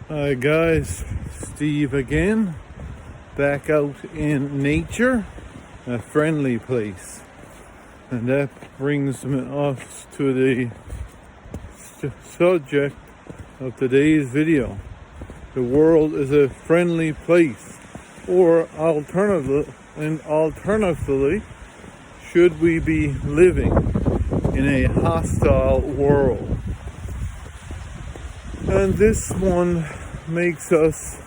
Hi guys, Steve again, back out in nature, a friendly place. And that brings us to the subject of today's video. The world is a friendly place, or alternatively, should we be living in a hostile world? And this one makes us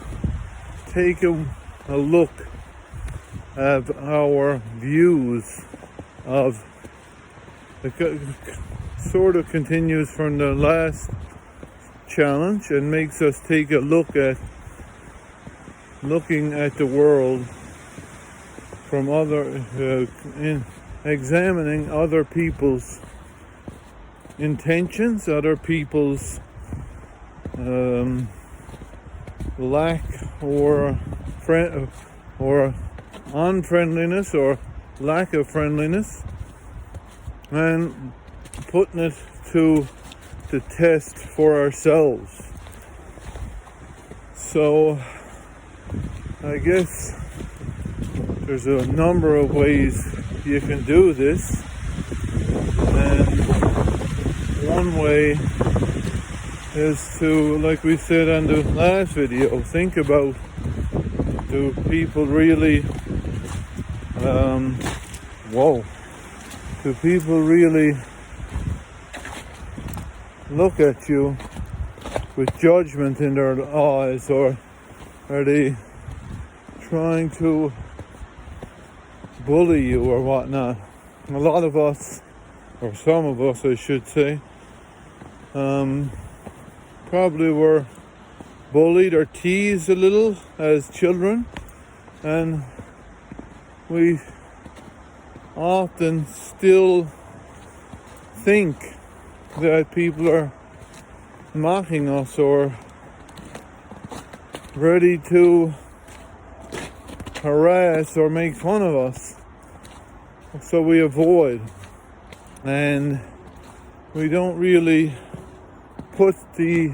take a look at our views of sort of continues from the last challenge and makes us take a look at looking at the world from examining other people's intentions, other people's lack or unfriendliness or lack of friendliness, and putting it to the test for ourselves. So I guess there's a number of ways you can do this, and one way is to, like we said on the last video, think about, do people really do people really look at you with judgment in their eyes, or are they trying to bully you or whatnot? A lot of us, or some of us I should say, probably were bullied or teased a little as children, and we often still think that people are mocking us or ready to harass or make fun of us, so we avoid, and we don't really put the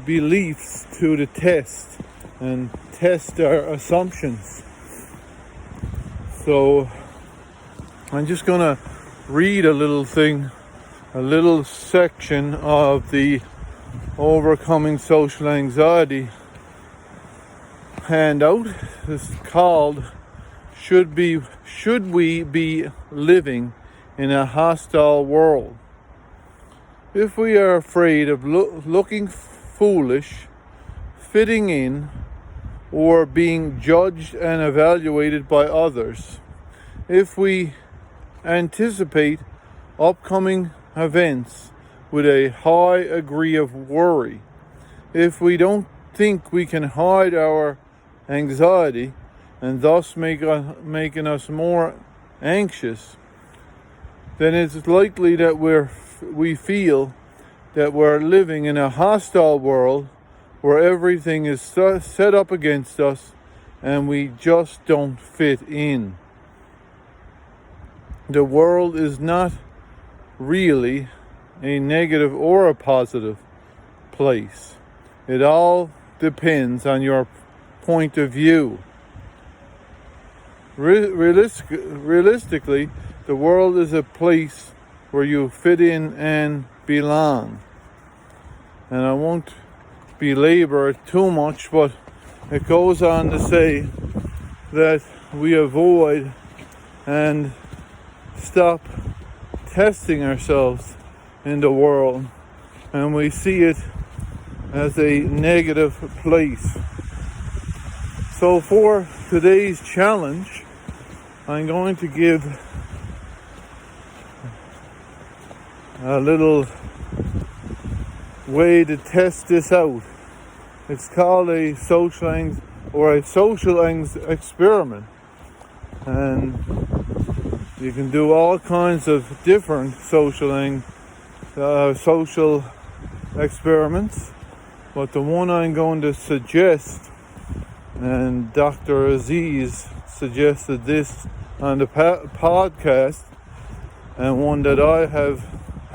beliefs to the test and test our assumptions. So I'm just gonna read a little section of the Overcoming Social Anxiety handout. It's called Should We Be Living in a Hostile World? If we are afraid of looking foolish, fitting in, or being judged and evaluated by others, if we anticipate upcoming events with a high degree of worry, if we don't think we can hide our anxiety and thus making us more anxious, then it's likely that we feel that we're living in a hostile world where everything is set up against us and we just don't fit in. The world is not really a negative or a positive place. It all depends on your point of view. Realistically, the world is a place where you fit in and belong. And I won't belabor it too much, but it goes on to say that we avoid and stop testing ourselves in the world, and we see it as a negative place. So for today's challenge, I'm going to give a little way to test this out. It's called a social experiment, and you can do all kinds of different social experiments, but the one I'm going to suggest, and Dr. Aziz suggested this on the podcast, and one that I have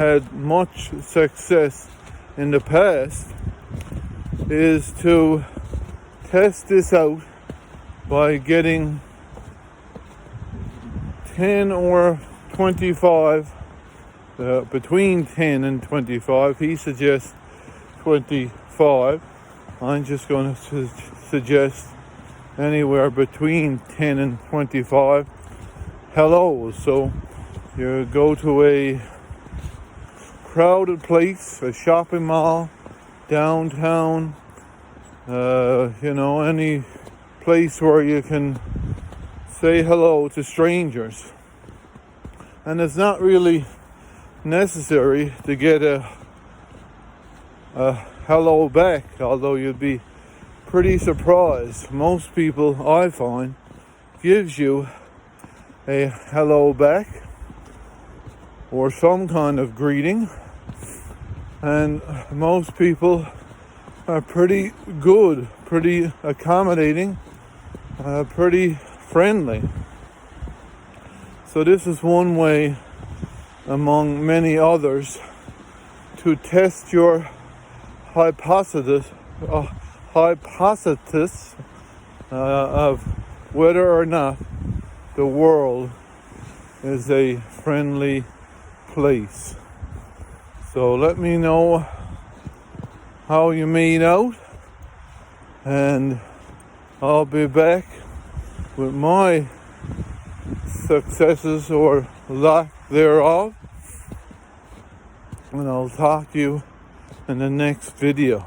had much success in the past is to test this out by getting 10 or 25, between 10 and 25. He suggests 25. I'm just going to suggest anywhere between 10 and 25 hellos. So you go to a crowded place, a shopping mall, downtown, any place where you can say hello to strangers. And it's not really necessary to get a hello back, although you'd be pretty surprised. Most people, I find, gives you a hello back or some kind of greeting, and most people are pretty good, pretty accommodating, pretty friendly. So this is one way among many others to test your hypothesis of whether or not the world is a friendly place. So let me know how you made out, and I'll be back with my successes or lack thereof, and I'll talk to you in the next video.